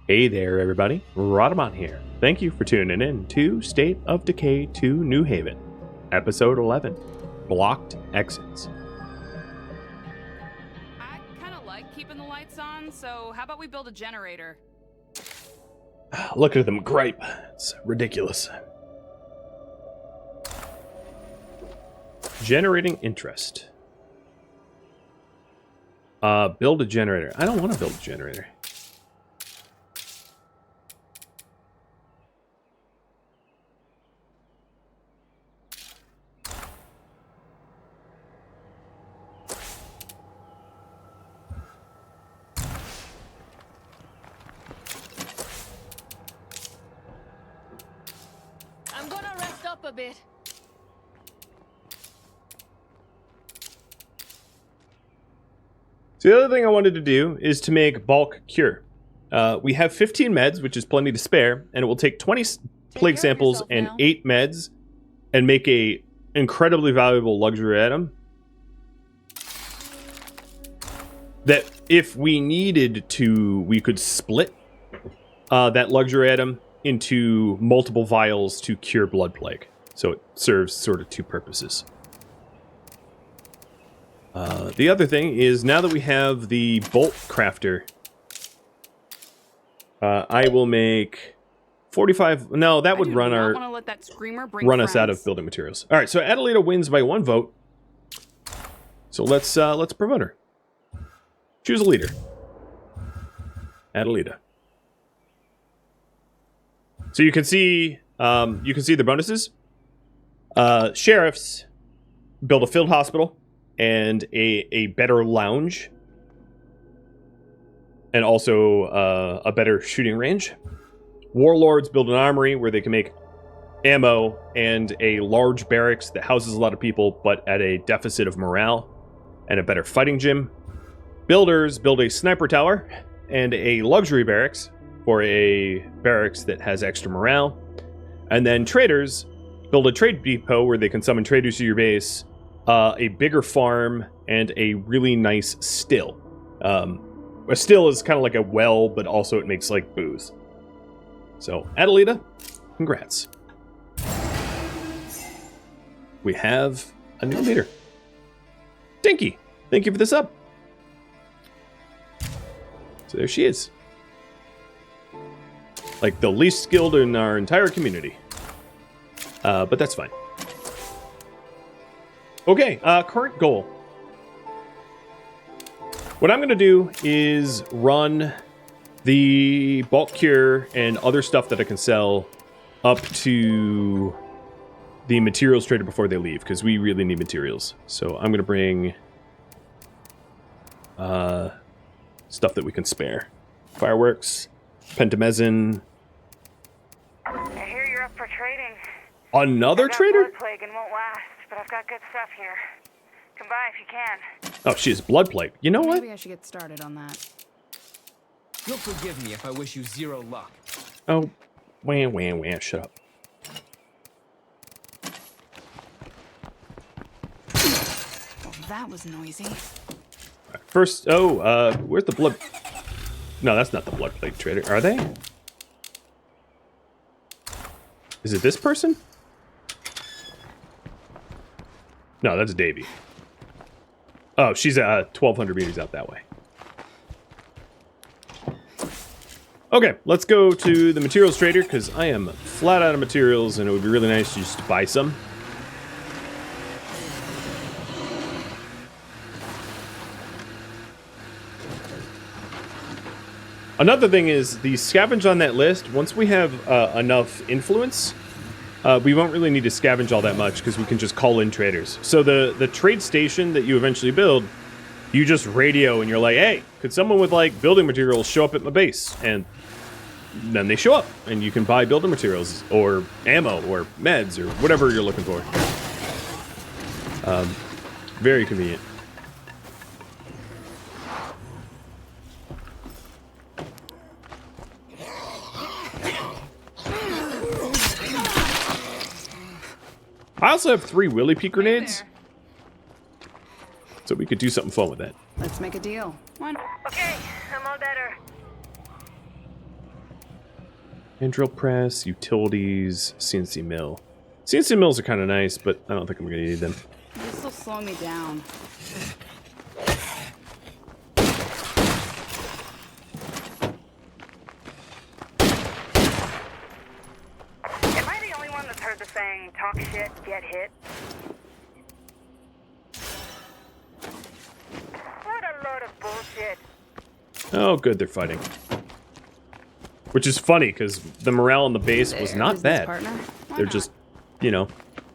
Hey there, everybody. Rodamon here. Thank you for tuning in to State of Decay 2 New Haven, Episode 11, Blocked Exits. I kind of like keeping the lights on, so how about we build a generator? Look at them gripe. It's ridiculous. Generating interest. Build a generator. I don't want to build a generator. I'm gonna rest up a bit. So the other thing I wanted to do is to make bulk cure. We have 15 meds, which is plenty to spare, and it will take 20 plague samples and now. 8 meds and make a incredibly valuable luxury item that if we needed to, we could split that luxury item into multiple vials to cure blood plague. So it serves sort of two purposes. The other thing is, now that we have the bolt crafter, I will make 45. No, that would run our Let that screamer bring run us out of friends. building materials. All right, so Adelita wins by 1 vote. So let's promote her. Choose a leader. Adelita. So you can see the bonuses. Sheriffs build a field hospital and a better lounge, and also a better shooting range. Warlords build an armory where they can make ammo and a large barracks that houses a lot of people, but at a deficit of morale, and a better fighting gym. Builders build a sniper tower and a luxury barracks for a barracks that has extra morale. And then traders build a trade depot where they can summon traders to your base, a bigger farm, and a really nice still. A still is kind of like a well, but also it makes like booze. So, Adelita, congrats. We have a new leader. Dinky, thank you for this up. So there she is. Like the least skilled in our entire community. But that's fine. Okay, current goal. What I'm going to do is run the bulk cure and other stuff that I can sell up to the materials trader before they leave, because we really need materials. So I'm going to bring stuff that we can spare. Fireworks, pentamezin. I hear you're up for trading. Another I've got trader? blood plague and won't last, but I've got good stuff here. Come by if you can. Oh, she has blood plague. You know what? Maybe I should get started on that. You'll forgive me if I wish you zero luck. Oh, wham, shut up. That was noisy. First, where's the blood? No, that's not the blood plague trader. Are they? Is it this person? No, that's Davy. Oh, she's 1,200 meters out that way. Okay, let's go to the materials trader, because I am flat out of materials, and it would be really nice to just buy some. Another thing is, the scavenge on that list, once we have enough influence, we won't really need to scavenge all that much, because we can just call in traders. So the trade station that you eventually build, you just radio and you're like, hey, could someone with like building materials show up at my base? And then they show up, and you can buy building materials, or ammo, or meds, or whatever you're looking for. Very convenient. I also have 3 Willy Peak grenades, so we could do something fun with that. Let's make a deal. One. Okay, I'm all better. Hand drill press, utilities, CNC mill. CNC mills are kind of nice, but I don't think I'm going to need them. This will slow me down. Am I the only one that's heard the saying, talk shit, get hit? What a load of bullshit. Oh, good, they're fighting. Which is funny, because the morale on the base was not Business bad. partner? Why They're not? just, you know,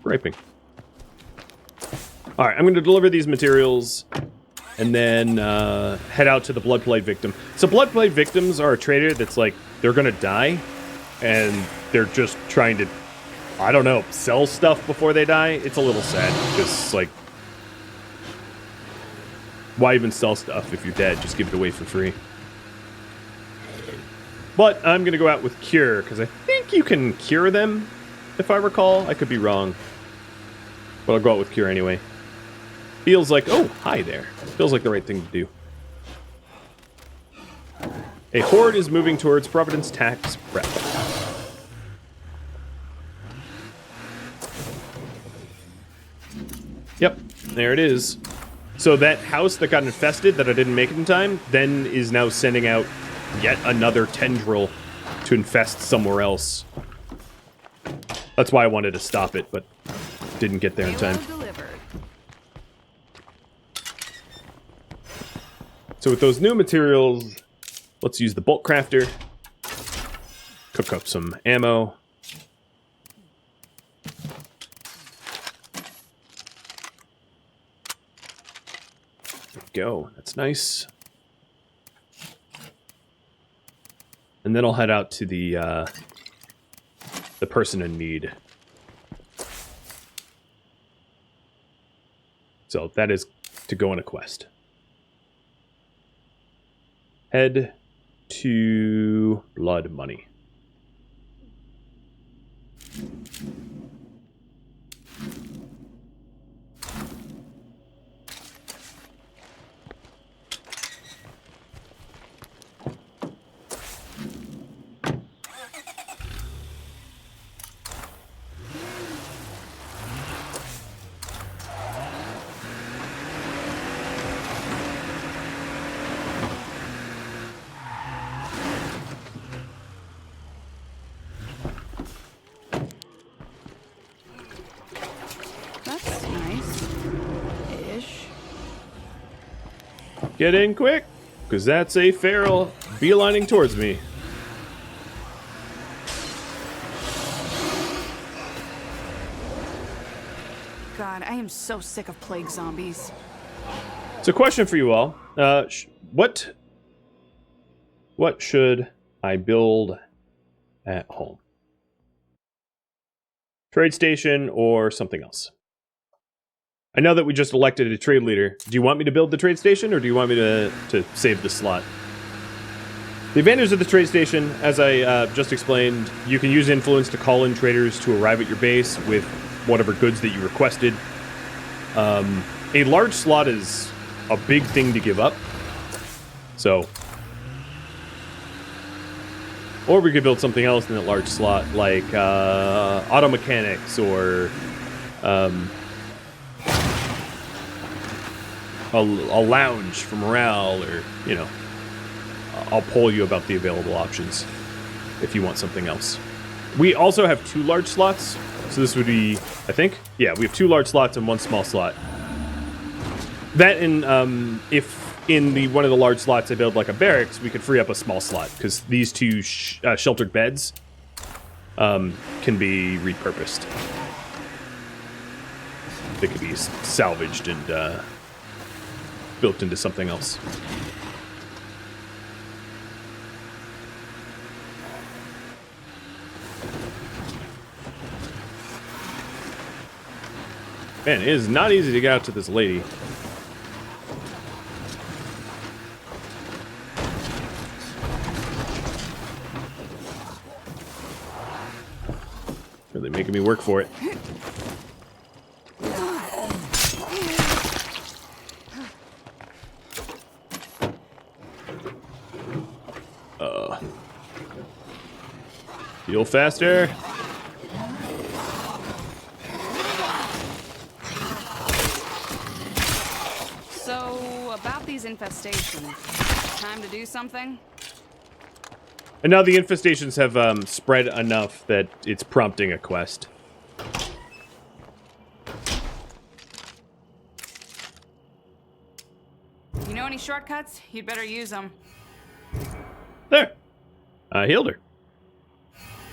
griping. Alright, I'm going to deliver these materials and then head out to the Blood Plague victim. So Blood Plague victims are a trader that's like, they're going to die, and they're just trying to, I don't know, sell stuff before they die. It's a little sad, because, like, why even sell stuff if you're dead? Just give it away for free. But I'm going to go out with Cure, because I think you can cure them, if I recall. I could be wrong. But I'll go out with Cure anyway. Feels like... Oh, hi there. Feels like the right thing to do. A horde is moving towards Providence Tax Prep. Yep, there it is. So that house that got infested that I didn't make it in time, then is now sending out yet another tendril to infest somewhere else. That's why I wanted to stop it, but didn't get there in time. Delivered. So with those new materials, let's use the bolt crafter. Cook up some ammo. There we go. That's nice. And then I'll head out to the person in need. So that is to go on a quest. Head to Blood Money. That's nice. Ish. Get in quick, because that's a feral beelining towards me. God, I am so sick of plague zombies. So, question for you all: what should I build at home? Trade station or something else? I know that we just elected a trade leader. Do you want me to build the trade station, or do you want me to save the slot? The advantage of the trade station, as I just explained, you can use influence to call in traders to arrive at your base with whatever goods that you requested. A large slot is a big thing to give up. So, or we could build something else in that large slot, like auto mechanics or a lounge for morale, or, you know, I'll poll you about the available options if you want something else. We also have 2 large slots, so this would be, I think, yeah, we have 2 large slots and 1 small slot. That, and if in one of the large slots I build like a barracks, we could free up a small slot, because these 2 sheltered beds can be repurposed. They could be salvaged and built into something else. Man, it is not easy to get out to this lady. Really making me work for it. Heal faster. So, about these infestations. Time to do something? And now the infestations have spread enough that it's prompting a quest. You know any shortcuts? You'd better use them. There. I healed her.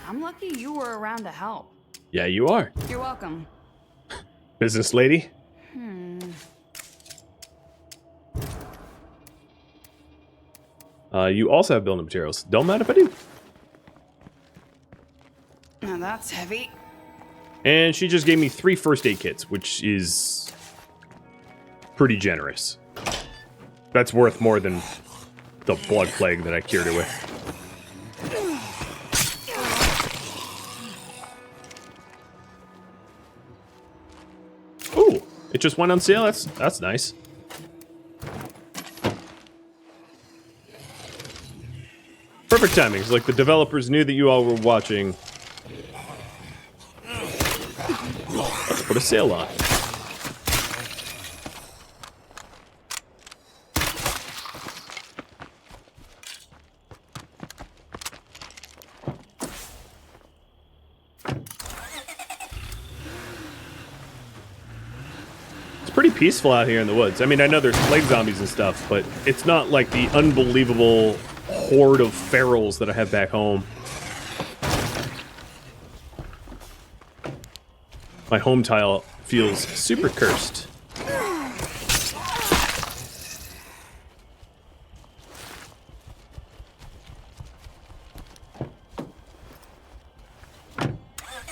I'm lucky you were around to help. Yeah, you are. You're welcome. Business lady. You also have building materials. Don't mind if I do. Now that's heavy. And she just gave me 3 first aid kits, which is pretty generous. That's worth more than the blood plague that I cured her with. Ooh, it just went on sale. That's nice. Perfect timing. It's like the developers knew that you all were watching. Let's put a sale on. It's pretty peaceful out here in the woods. I mean, I know there's plague zombies and stuff, but it's not like the unbelievable horde of ferals that I have back home. My home tile feels super cursed.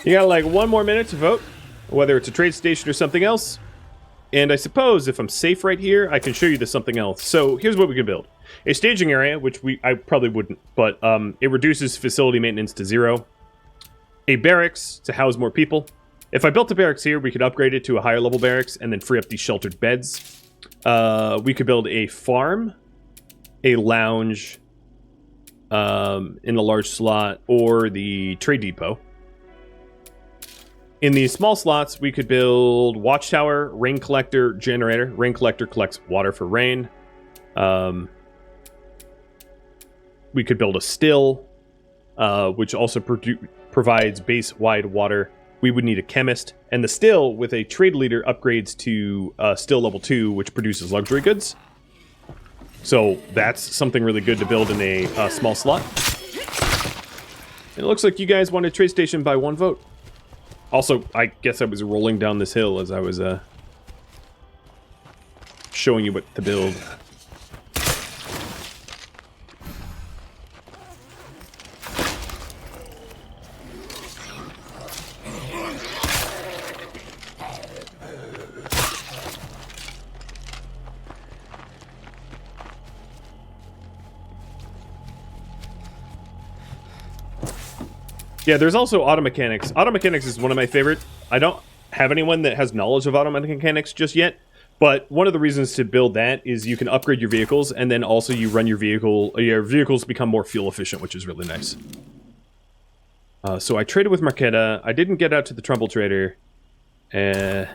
You got like 1 more minute to vote, whether it's a trade station or something else. And I suppose if I'm safe right here, I can show you this something else. So here's what we can build. A staging area, which I probably wouldn't, but it reduces facility maintenance to 0. A barracks to house more people. If I built a barracks here, we could upgrade it to a higher level barracks and then free up these sheltered beds. We could build a farm, a lounge in the large slot, or the trade depot. In these small slots, we could build watchtower, rain collector, generator. Rain collector collects water for rain. We could build a still, which also provides base-wide water. We would need a chemist. And the still, with a trade leader, upgrades to still level 2, which produces luxury goods. So that's something really good to build in a small slot. And it looks like you guys want a trade station by 1 vote. Also, I guess I was rolling down this hill as I was showing you what to build. Yeah, there's also auto mechanics. Auto mechanics is one of my favorite. I don't have anyone that has knowledge of auto mechanics just yet, but one of the reasons to build that is you can upgrade your vehicles, and then also you run your vehicles become more fuel efficient, which is really nice. So I traded with Marquetta. I didn't get out to the Trumbull Trader. I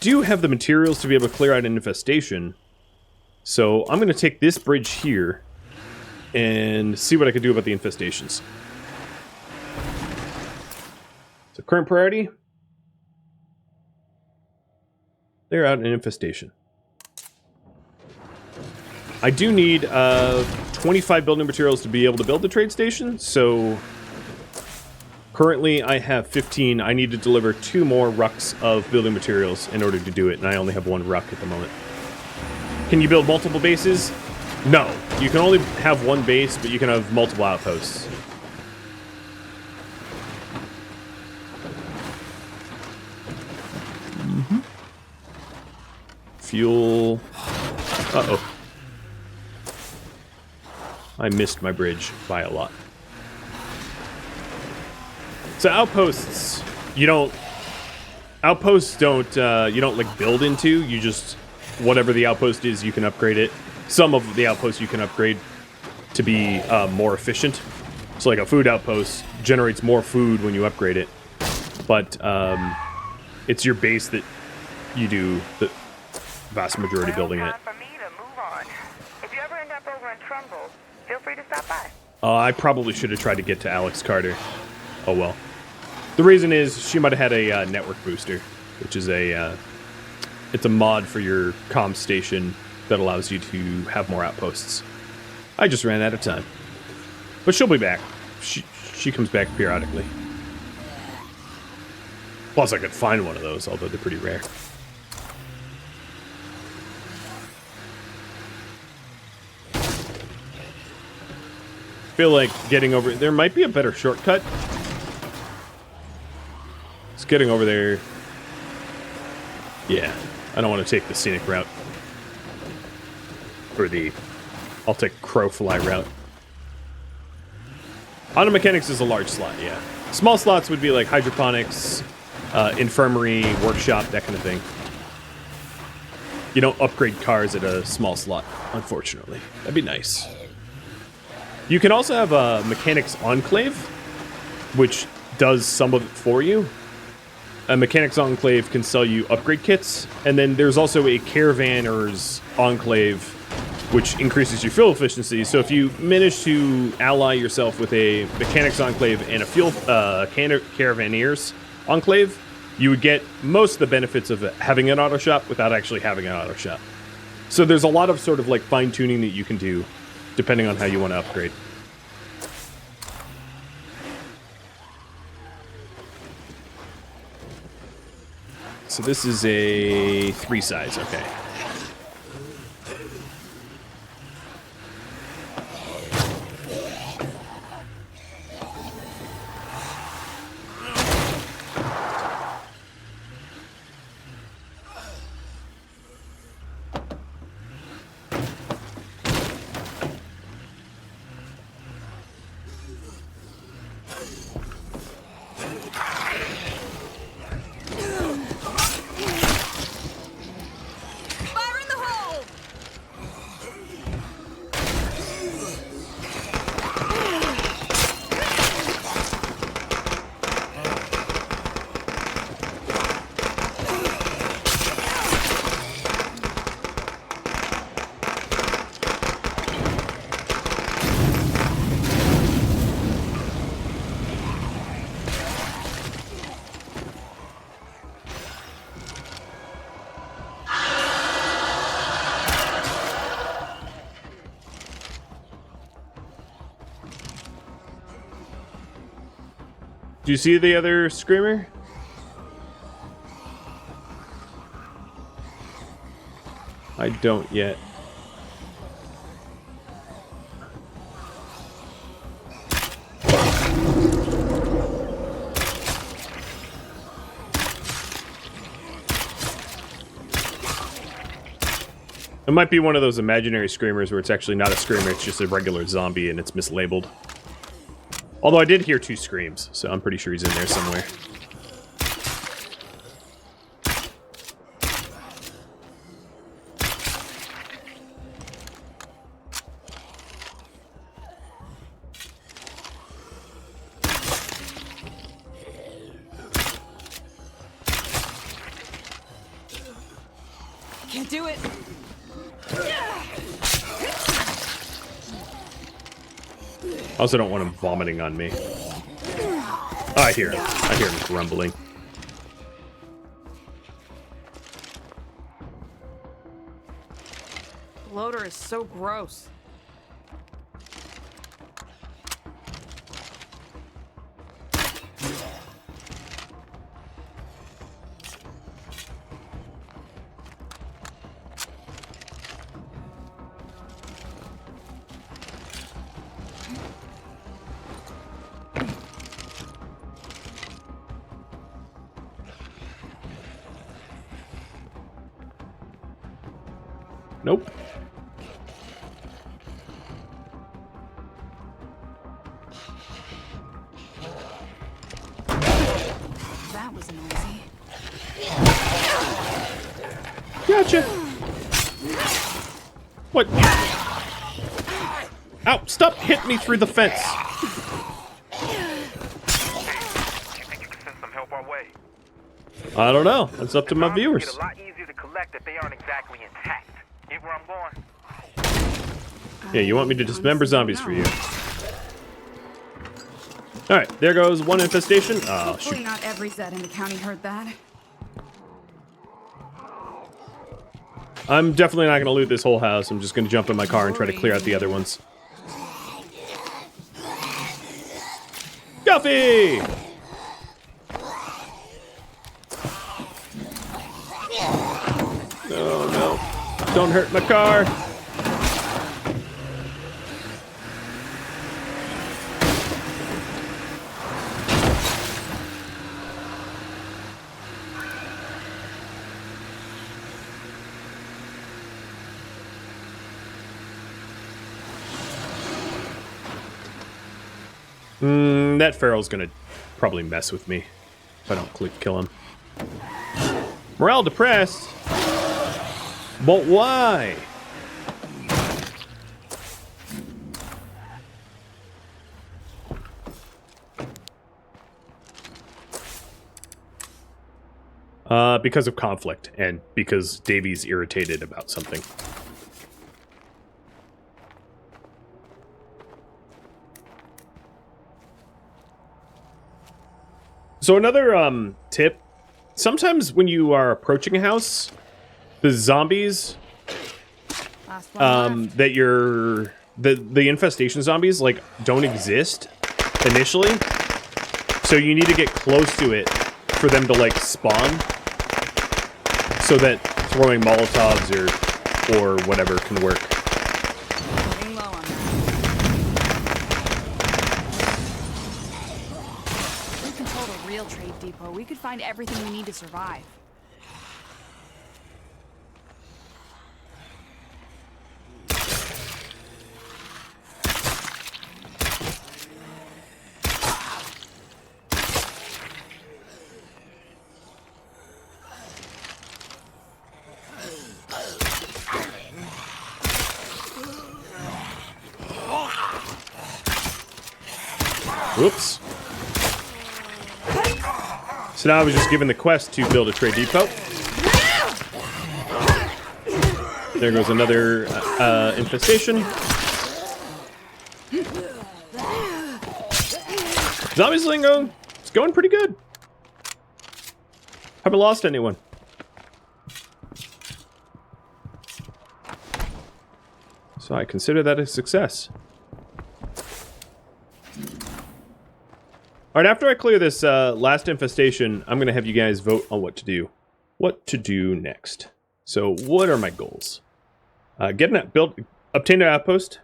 do have the materials to be able to clear out an infestation. So I'm going to take this bridge here and see what I can do about the infestations. So current priority, they're out in infestation. I do need 25 building materials to be able to build the trade station, so currently I have 15. I need to deliver 2 more rucks of building materials in order to do it, and I only have 1 ruck at the moment. Can you build multiple bases? No. You can only have 1 base, but you can have multiple outposts. Fuel. Uh-oh. I missed my bridge by a lot. So outposts, you don't like build into, you just, whatever the outpost is, you can upgrade it. Some of the outposts you can upgrade to be more efficient. So like a food outpost generates more food when you upgrade it, but it's your base that you do the vast majority building it. Time for me to move on. If you ever end up over in Trumbull, feel free to stop by. I probably should have tried to get to Alex Carter. Oh well. The reason is she might have had a network booster, which is it's a mod for your comm station that allows you to have more outposts. I just ran out of time. But she'll be back. She comes back periodically. Plus, I could find one of those, although they're pretty rare. Feel like getting over... There might be a better shortcut. It's getting over there... Yeah, I don't want to take the scenic route. Or the... I'll take Crowfly route. Auto mechanics is a large slot, yeah. Small slots would be like hydroponics, infirmary, workshop, that kind of thing. You don't upgrade cars at a small slot, unfortunately. That'd be nice. You can also have a mechanics enclave, which does some of it for you. A mechanics enclave can sell you upgrade kits, and then there's also a caravanner's enclave, which increases your fuel efficiency. So if you manage to ally yourself with a mechanics enclave and a fuel caravanneers enclave, you would get most of the benefits of having an auto shop without actually having an auto shop. So there's a lot of sort of like fine tuning that you can do depending on how you want to upgrade. So this is a 3 size, okay. Do you see the other screamer? I don't yet. It might be one of those imaginary screamers where it's actually not a screamer, it's just a regular zombie and it's mislabeled. Although I did hear 2 screams, so I'm pretty sure he's in there somewhere. Can't do it. I also don't want him vomiting on me. Oh, I hear him. I hear him grumbling. Loader is so gross. Nope. That was noisy. Gotcha. What? Ow! Stop hitting me through the fence. Do you think you can send some help our way? I don't know. That's up to my Bombs viewers. get a lot easier to collect if they aren't exactly intact. Get where I'm going? Yeah, you want me to dismember zombies for you. Alright, there goes one infestation. Oh, Hopefully shoot. not every Zed in the county heard that. I'm definitely not going to loot this whole house. I'm just going to jump in my car and try to clear out the other ones. Guffy! Oh, no. Don't hurt my car. That Pharaoh's gonna probably mess with me if I don't kill him. Morale depressed? But why? Because of conflict, and because Davy's irritated about something. So another tip, sometimes when you are approaching a house, the zombies Last one left. that you're the infestation zombies like don't exist initially. So you need to get close to it for them to like spawn. So that throwing Molotovs or whatever can work. Getting low on that. If we controlled a real trade depot, we could find everything we need to survive. Whoops. So now I was just given the quest to build a trade depot. There goes another infestation. Zombies lingo. It's going pretty good. Haven't lost anyone. So I consider that a success. Alright, after I clear this last infestation, I'm going to have you guys vote on what to do. What to do next. So, what are my goals? Obtain an outpost.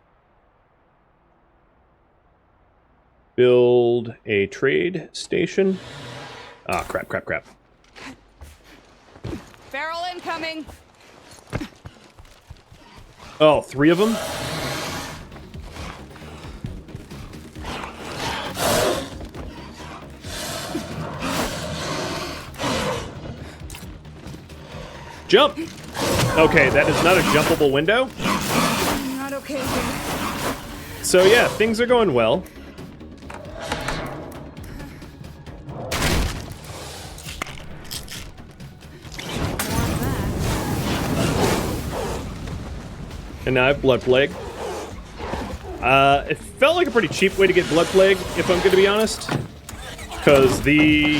Build a trade station. Ah, crap. Feral incoming! Oh, 3 of them? Jump! Okay, that is not a jumpable window. I'm not okay here. So yeah, things are going well. And now I have Blood Plague. It felt like a pretty cheap way to get Blood Plague, if I'm gonna be honest. Because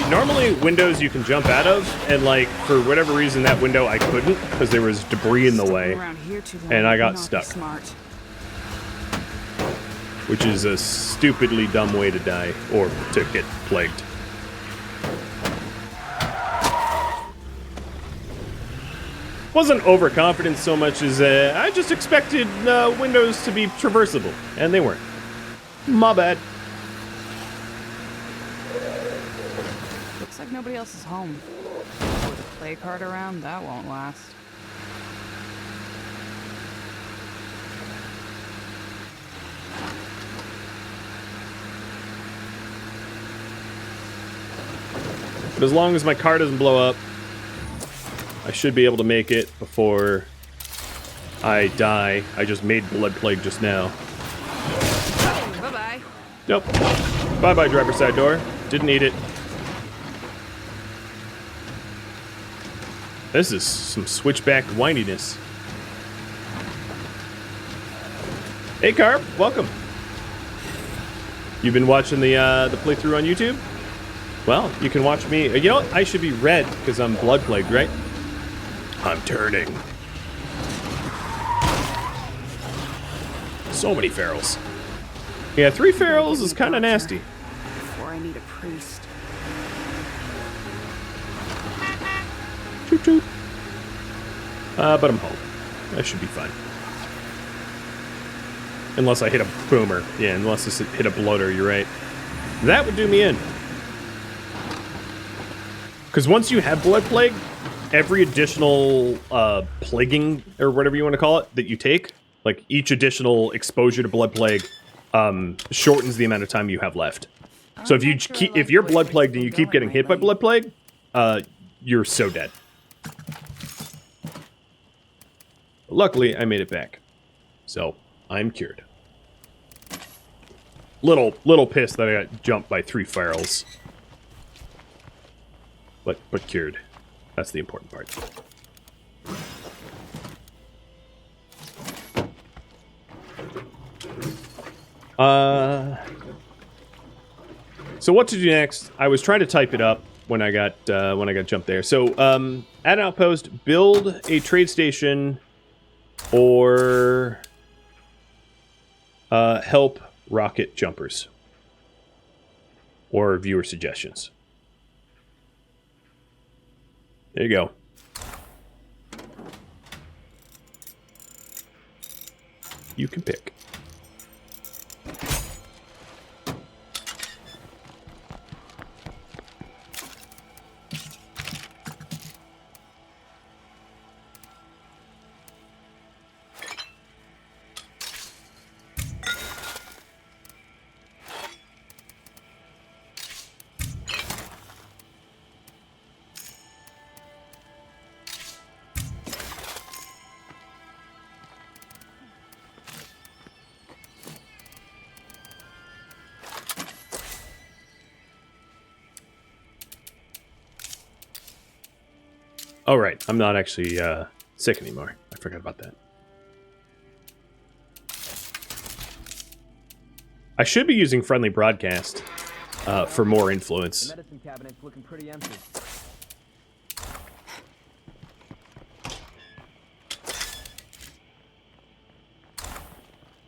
normally windows you can jump out of, and like, for whatever reason that window I couldn't, because there was debris in the way, and I got stuck. Which is a stupidly dumb way to die, or to get plagued. Wasn't overconfident so much as I just expected windows to be traversable, and they weren't. My bad. Looks like nobody else is home. With a play card around, that won't last. But as long as my car doesn't blow up, I should be able to make it before I die. I just made Blood Plague just now. Nope. Bye-bye, driver's side door. Didn't need it. This is some switchback whininess. Hey, Carb. Welcome. You've been watching the playthrough on YouTube? Well, you can watch me. You know what? I should be red because I'm blood plagued, right? I'm turning. So many ferals. Yeah, 3 ferals is kind of nasty. Before I need a priest. Toot toot. But I'm home. That should be fine. Unless I hit a boomer. Yeah, unless I hit a bloater, you're right. That would do me in. Because once you have Blood Plague, every additional plaguing, or whatever you want to call it, that you take, like each additional exposure to Blood Plague, shortens the amount of time you have left. So if you're Blood Plagued and you keep getting hit by Blood Plague, you're so dead. Luckily, I made it back. So, I'm cured. Little pissed that I got jumped by 3 ferals. But cured. That's the important part. So what to do next? I was trying to type it up when I got jumped there. So add an outpost, build a trade station, or help rocket jumpers, or viewer suggestions. There you go. You can pick. Oh, right. I'm not actually sick anymore. I forgot about that. I should be using Friendly Broadcast for more influence. The medicine cabinet's looking pretty empty.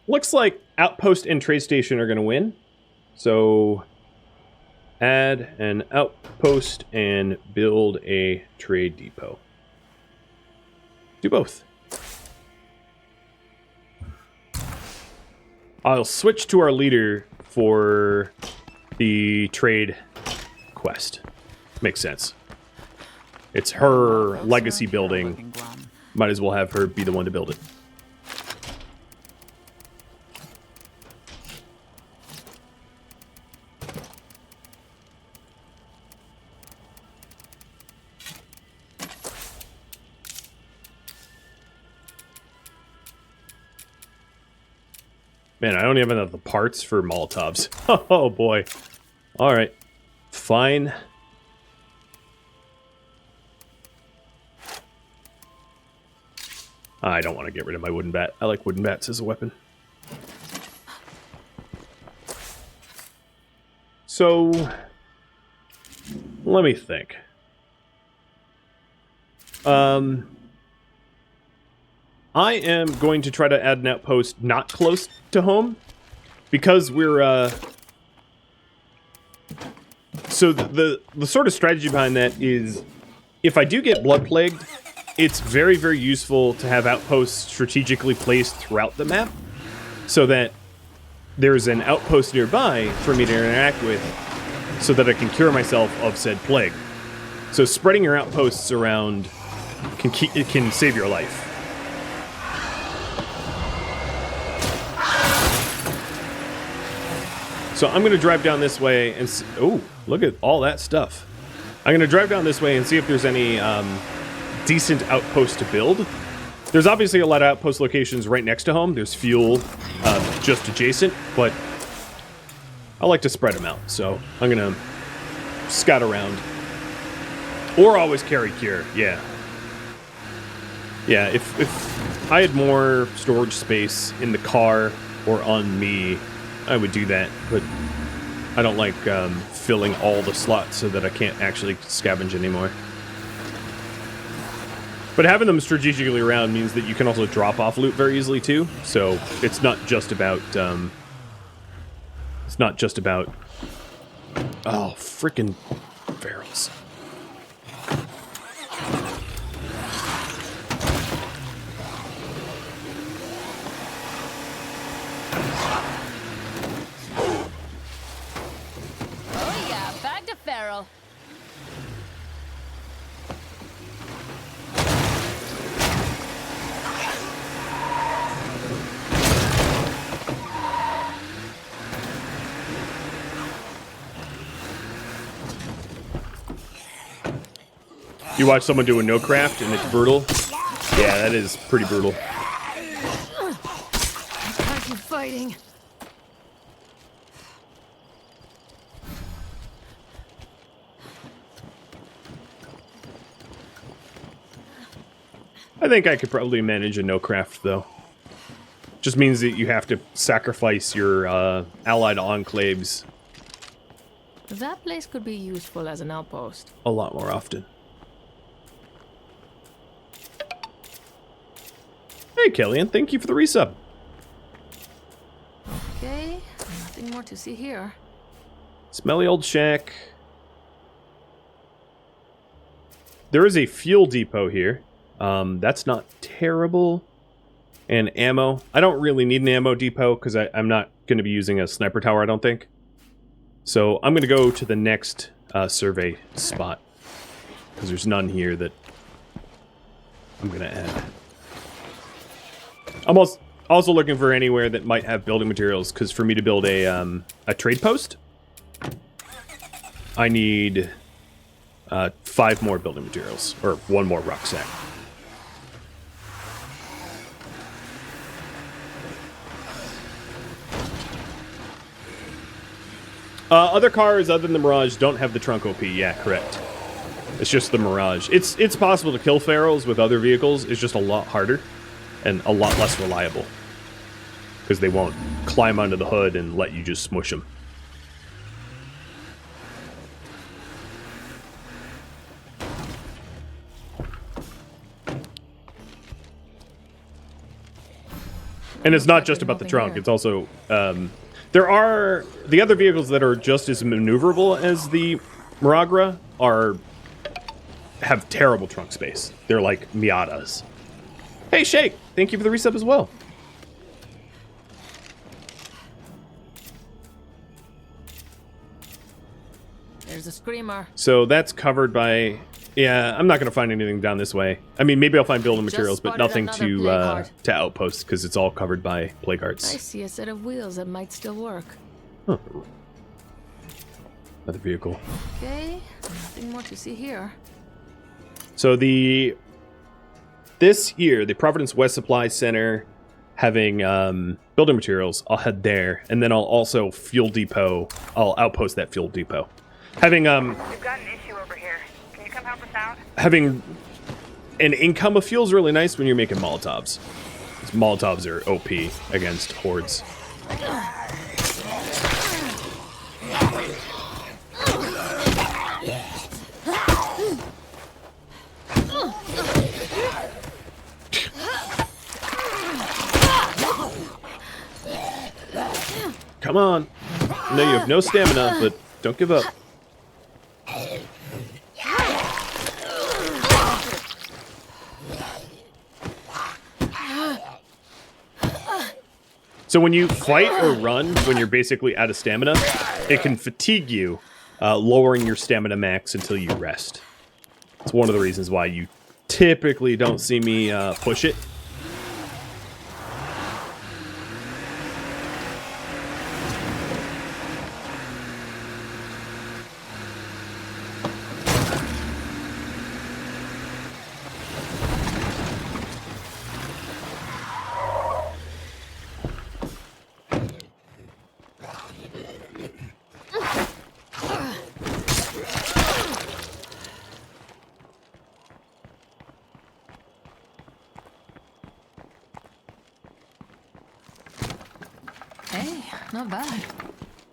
Looks like Outpost and Trade Station are going to win. So add an outpost and build a trade depot. Do both. I'll switch to our leader for the trade quest. Makes sense. It's her legacy building. Might as well have her be the one to build it. Man, I don't even have the parts for Molotovs. Oh, boy. All right. Fine. I don't want to get rid of my wooden bat. I like wooden bats as a weapon. So, let me think. I am going to try to add an outpost not close to home, because we're, so the sort of strategy behind that is, if I do get blood plagued, it's very, very useful to have outposts strategically placed throughout the map, so that there's an outpost nearby for me to interact with, so that I can cure myself of said plague. So spreading your outposts around can save your life. So I'm going to drive down this way and see... Oh, look at all that stuff. I'm going to drive down this way and see if there's any decent outposts to build. There's obviously a lot of outpost locations right next to home. There's fuel just adjacent, but I like to spread them out, so I'm gonna scout around. Or always carry cure, yeah. Yeah, if I had more storage space in the car or on me, I would do that, but I don't like filling all the slots so that I can't actually scavenge anymore. But having them strategically around means that you can also drop off loot very easily too, so it's not just about, oh, frickin' ferals. Oh yeah, back to feral. You watch someone do a no craft and it's brutal? Yeah, that is pretty brutal. I keep fighting. I think I could probably manage a no craft though. Just means that you have to sacrifice your allied enclaves That place could be useful as an outpost. a lot more often. Hey, Kellyanne, thank you for the resub. Okay, nothing more to see here. Smelly old shack. There is a fuel depot here. That's not terrible. And ammo. I don't really need an ammo depot because I'm not going to be using a sniper tower, I don't think. So I'm going to go to the next survey spot. Because there's none here that I'm going to add. I'm also looking for anywhere that might have building materials, because for me to build a trade post, I need 5 more building materials, or 1 more rucksack. Other cars other than the Mirage don't have the trunk OP. Yeah, correct. It's just the Mirage. It's possible to kill ferals with other vehicles. It's just a lot harder and a lot less reliable, because they won't climb under the hood and let you just smush them. And it's not just about the trunk. It's also there are the other vehicles that are just as maneuverable as the Miragra have terrible trunk space. They're like Miatas. Hey, Shake! Thank you for the resub as well. There's a screamer. So that's covered by... Yeah, I'm not going to find anything down this way. I mean, maybe I'll find building materials, but nothing to outposts, because it's all covered by plague hearts. I see a set of wheels that might still work. Huh. Another vehicle. Okay, nothing more to see here. So this year, the Providence West Supply Center having building materials, I'll head there, and then I'll also fuel depot. I'll outpost that fuel depot. Having We've got an issue over here. Can you come help us out? having an income of fuel is really nice when you're making Molotovs. 'Cause Molotovs are OP against hordes. Come on. I know you have no stamina, but don't give up. So when you fight or run, when you're basically out of stamina, it can fatigue you, lowering your stamina max until you rest. It's one of the reasons why you typically don't see me push it. Not bad.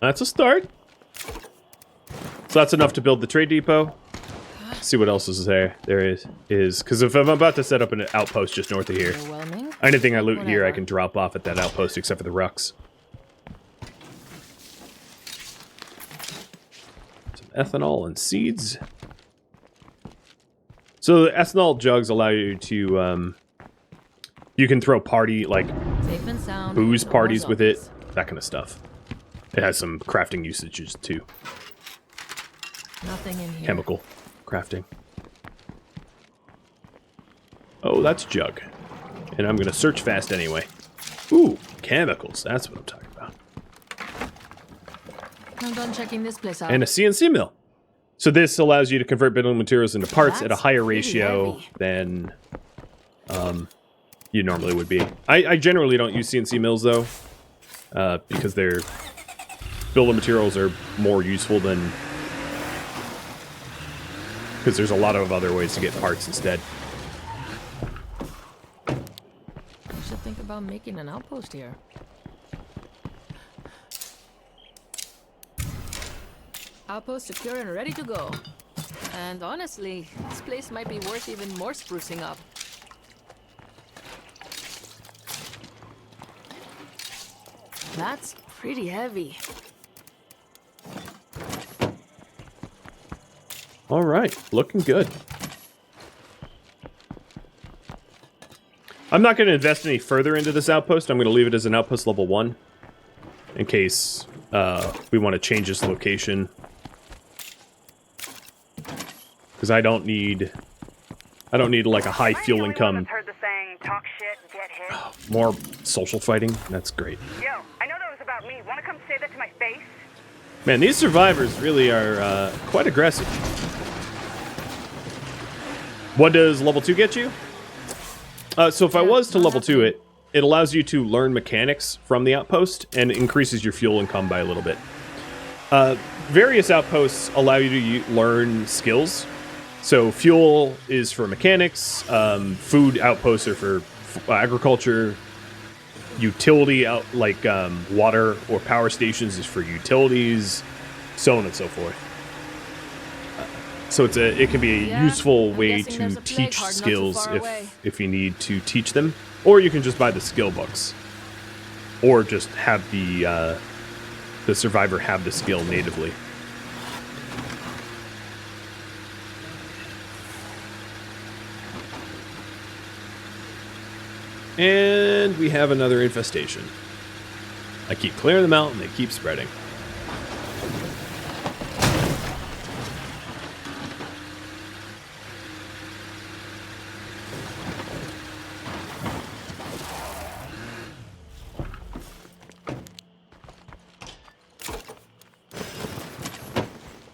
That's a start. So that's enough to build the trade depot. Let's see what else is there. There is because if I'm about to set up an outpost just north of here, Overwhelming. anything I loot here I Whatever. can drop off at that outpost except for the rucks. Some ethanol and seeds. So the ethanol jugs allow you to you can throw party like Safe and sound. booze No parties more with it, zombies. that kind of stuff. It has some crafting usages too. Nothing in here. Chemical crafting. Oh, that's jug. And I'm gonna search fast anyway. Ooh, chemicals. That's what I'm talking about. I'm done checking this place out. And a CNC mill. So this allows you to convert building materials into parts at a That's higher pretty ratio heavy. than you normally would be. I generally don't use CNC mills though, because their building materials are more useful than, because there's a lot of other ways to get parts instead. I should think about making an outpost here. Outpost secure and ready to go. And honestly, this place might be worth even more sprucing up. That's pretty heavy. All right, looking good. I'm not going to invest any further into this outpost. I'm going to leave it as an outpost level 1 in case we want to change this location. Because I don't need like a high Am I the fuel only one income. that's heard the saying, talk shit and get hit? More social fighting. That's great. Yo, I know that was about me. Wanna come say that to my face? Man, these survivors really are quite aggressive. What does level 2 get you? So if I Yeah, was to not level 2 happening. it allows you to learn mechanics from the outpost and increases your fuel income by a little bit. Various outposts allow you to learn skills. So fuel is for mechanics, food outposts are for agriculture, utility out like water or power stations is for utilities, so on and so forth. So it can be a Yeah, useful I'm way guessing to there's a plague teach horde not too skills far away. if you need to teach them, or you can just buy the skill books, or just have the survivor have the skill natively. And we have another infestation. I keep clearing them out and they keep spreading.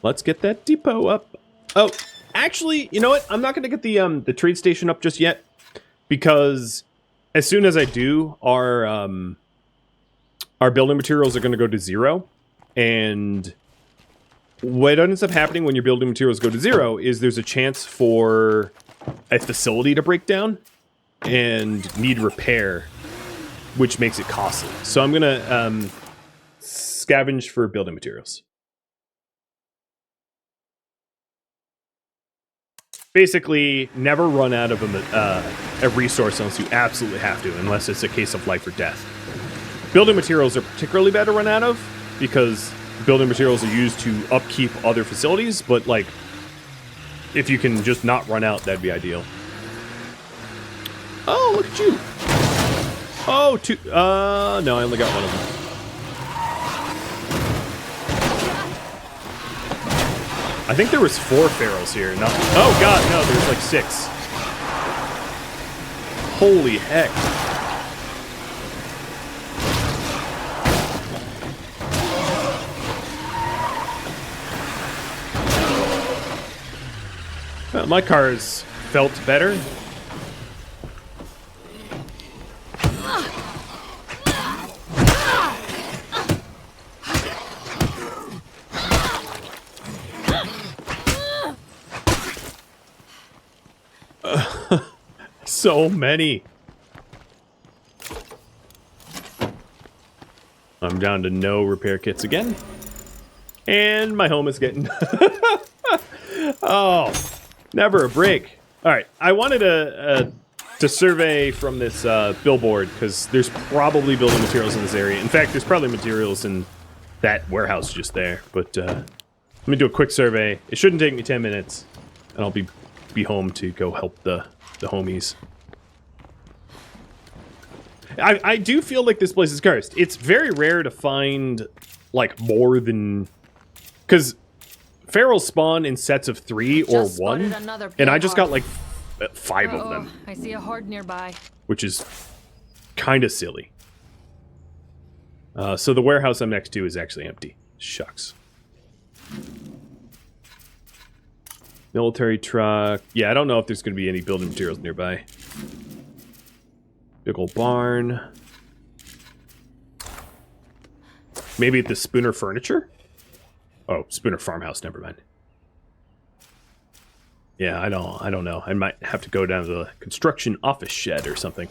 Let's get that depot up. Oh, actually, you know what? I'm not going to get the trade station up just yet, because as soon as I do, our building materials are going to go to 0, and what ends up happening when your building materials go to 0 is there's a chance for a facility to break down and need repair, which makes it costly. So I'm going to scavenge for building materials. Basically, never run out of a resource unless you absolutely have to, unless it's a case of life or death. Building materials are particularly bad to run out of, because building materials are used to upkeep other facilities, but, like, if you can just not run out, that'd be ideal. Oh, look at you! Oh, two... no, I only got one of them. I think there was 4 ferals here. No. Oh god, no, there's like 6. Holy heck. Well, my car's felt better. So many. All I'm down to no repair kits again. And my home is getting... Oh, never a break. All right, I wanted to survey from this billboard, because there's probably building materials in this area. In fact, there's probably materials in that warehouse just there. But let me do a quick survey. It shouldn't take me 10 minutes, and I'll be home to go help the homies. I do feel like this place is cursed. It's very rare to find, like, more than... Because ferals spawn in sets of 3 or 1, and I just got, like, 5 of them. I see a horde nearby. Which is kind of silly. So the warehouse I'm next to is actually empty. Shucks. Military truck. Yeah, I don't know if there's going to be any building materials nearby. Big old barn. Maybe at the Spooner Furniture? Oh, Spooner Farmhouse, never mind. Yeah, I don't know. I might have to go down to the construction office shed or something.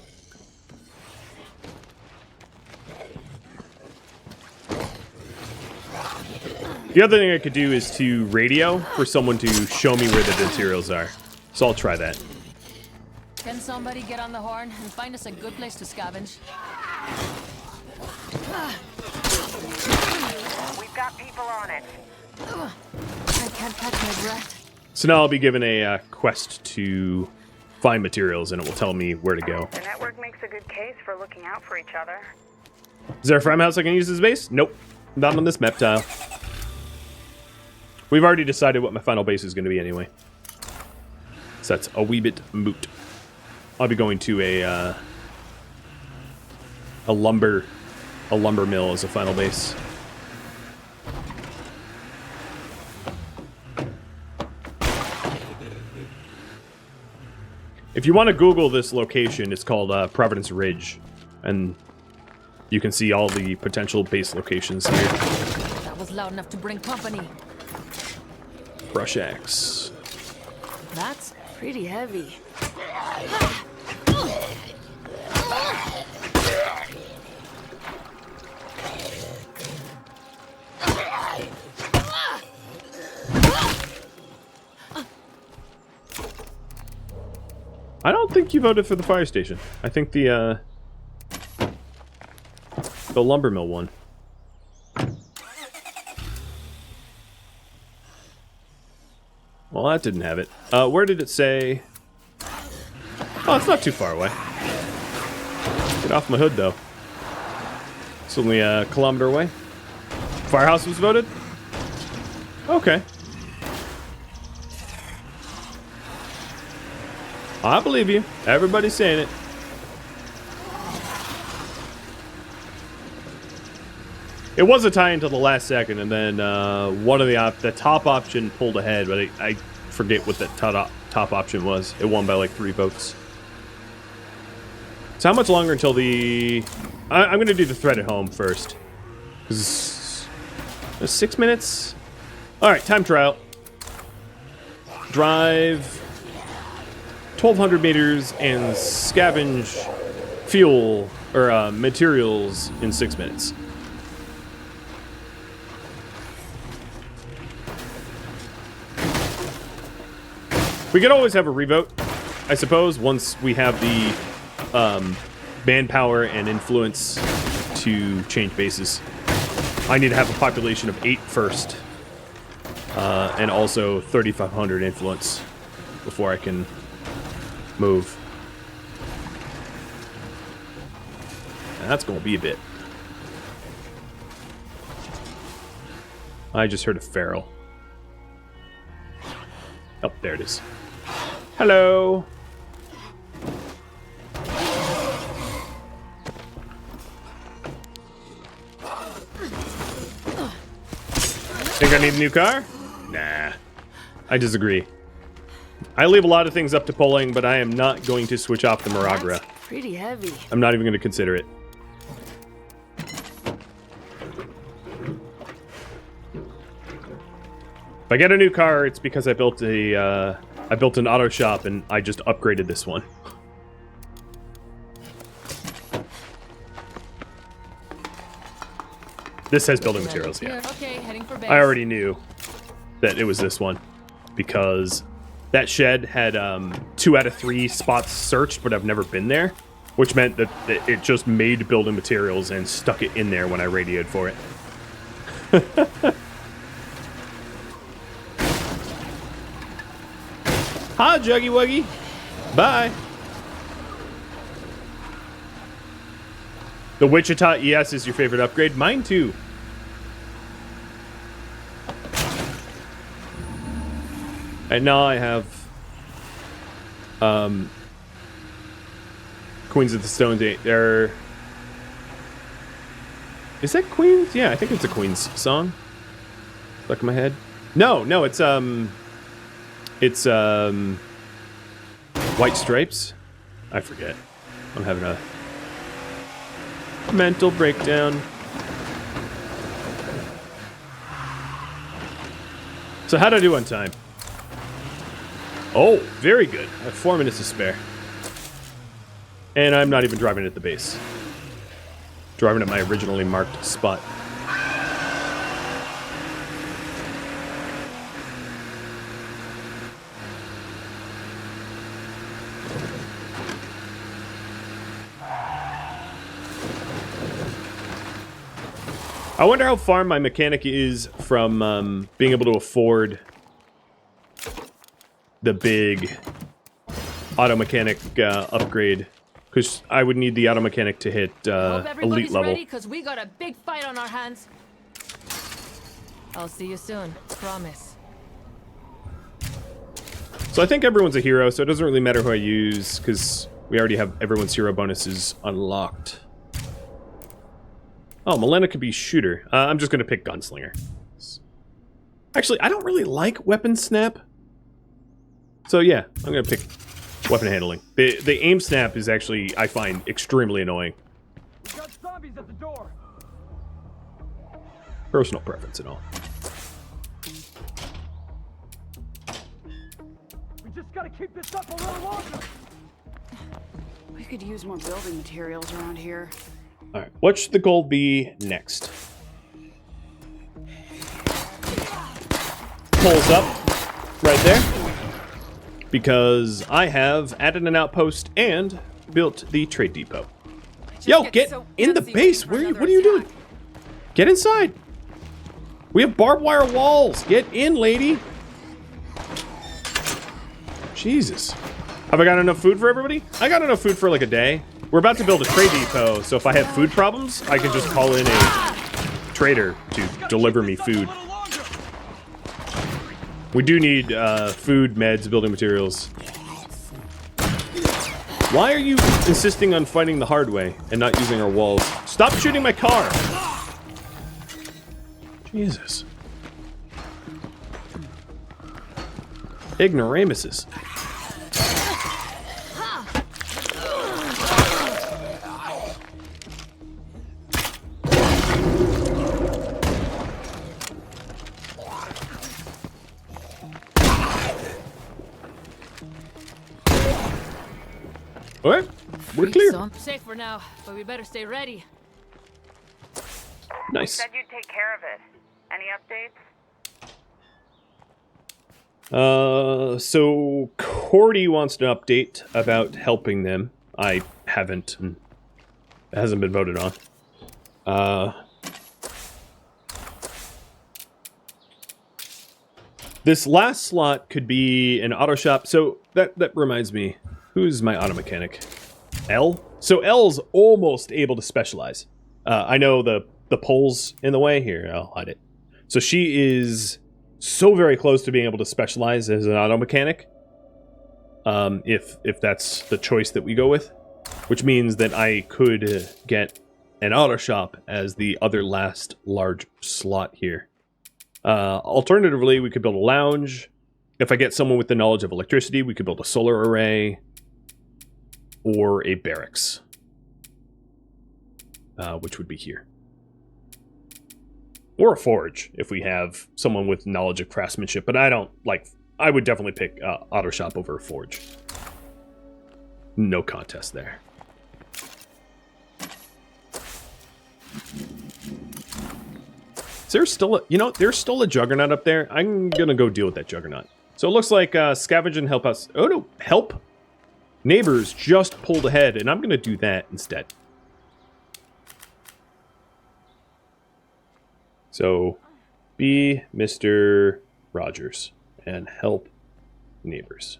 The other thing I could do is to radio for someone to show me where the materials are. So I'll try that. Can somebody get on the horn and find us a good place to scavenge? We've got people on it. I can't catch my breath. So now I'll be given a quest to find materials, and it will tell me where to go. The network makes a good case for looking out for each other. Is there a farmhouse I can use as a base? Nope. Not on this map tile. We've already decided what my final base is going to be anyway. So that's a wee bit moot. I'll be going to a lumber mill as a final base. If you want to Google this location, it's called Providence Ridge, and you can see all the potential base locations here. That was loud enough to bring company. Brush axe. That's pretty heavy. I don't think you voted for the fire station. I think the lumber mill won. Well, that didn't have it. Where did it say? Oh, it's not too far away. Get off my hood, though. It's only a kilometer away. Firehouse was voted? Okay. I believe you. Everybody's saying it. It was a tie until the last second, and then one of the top option pulled ahead, but I forget what that top option was. It won by like 3 votes. So how much longer until the... I'm going to do the thread at home first. 'Cause 6 minutes? Alright, time trial. Drive 1,200 meters and scavenge fuel, or materials in 6 minutes. We could always have a revote, I suppose, once we have the manpower and influence to change bases. I need to have a population of 8 first, and also 3,500 influence before I can move. And that's going to be a bit. I just heard a feral. Oh, there it is. Hello. Think I need a new car? Nah. I disagree. I leave a lot of things up to polling, but I am not going to switch off the Maragra. That's pretty heavy. I'm not even going to consider it. If I get a new car, it's because I built an auto shop and I just upgraded this one. This has building materials, yeah. Okay, heading for base. I already knew that it was this one because that shed had 2 out of 3 spots searched, but I've never been there, which meant that it just made building materials and stuck it in there when I radioed for it. Hi, Juggy Wuggy. Bye. The Wichita ES is your favorite upgrade? Mine too. And now I have Queens of the Stone Age. Is that Queens? Yeah, I think it's a Queens song. Stuck in my head. No, it's White Stripes. I forget. I'm having a mental breakdown. So how'd I do on time? Oh, very good. I have 4 minutes to spare. And I'm not even driving at the base. Driving at my originally marked spot. I wonder how far my mechanic is from being able to afford the big auto mechanic upgrade, because I would need the auto mechanic to hit elite level. Ready, because we got a big fight on our hands. I'll see you soon, promise. So I think everyone's a hero, so it doesn't really matter who I use, because we already have everyone's hero bonuses unlocked. Oh, Milena could be shooter. I'm just going to pick gunslinger. Actually, I don't really like weapon snap. So yeah, I'm going to pick weapon handling. The aim snap is actually, I find, extremely annoying. We got zombies at the door. Personal preference and all. We just gotta keep this up a little longer. We could use more building materials around here. Alright, what should the goal be next? Pulls up right there. Because I have added an outpost and built the trade depot. Yo, get in the base! What are you doing? Get inside! We have barbed wire walls! Get in, lady! Jesus. Have I got enough food for everybody? I got enough food for like a day. We're about to build a trade depot, so if I have food problems, I can just call in a trader to deliver me food. We do need food, meds, building materials. Why are you insisting on fighting the hard way and not using our walls? Stop shooting my car! Jesus. Ignoramuses. Alright, we're clear. Safe for now, but we better stay ready. Nice. Said you'd take care of it. Any updates? So Cordy wants an update about helping them. I haven't, and it hasn't been voted on. This last slot could be an auto shop. So that reminds me, who's my auto mechanic? L? So L's almost able to specialize. I know the pole's in the way. Here, I'll hide it. So she is so very close to being able to specialize as an auto mechanic. If that's the choice that we go with. Which means that I could get an auto shop as the other last large slot here. Alternatively, we could build a lounge. If I get someone with the knowledge of electricity, we could build a solar array. Or a barracks. Which would be here. Or a forge, if we have someone with knowledge of craftsmanship. But I don't, like, I would definitely pick auto shop over a forge. No contest there. Is there still a, there's still a juggernaut up there? I'm gonna go deal with that juggernaut. So it looks like scavenge and help us. Oh no, help! Neighbors just pulled ahead, and I'm gonna do that instead. So, be Mr. Rogers and help neighbors.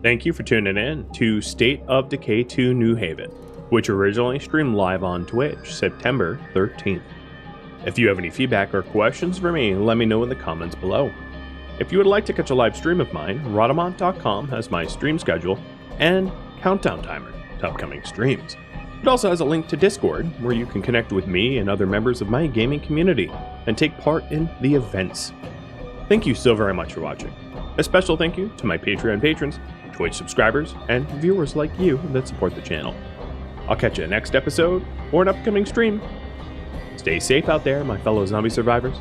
Thank you for tuning in to State of Decay 2 New Haven, which originally streamed live on Twitch, September 13th. If you have any feedback or questions for me, let me know in the comments below. If you would like to catch a live stream of mine, Rodamont.com has my stream schedule and countdown timer to upcoming streams. It also has a link to Discord, where you can connect with me and other members of my gaming community and take part in the events. Thank you so very much for watching. A special thank you to my Patreon patrons, Twitch subscribers, and viewers like you that support the channel. I'll catch you in the next episode or an upcoming stream. Stay safe out there, my fellow zombie survivors.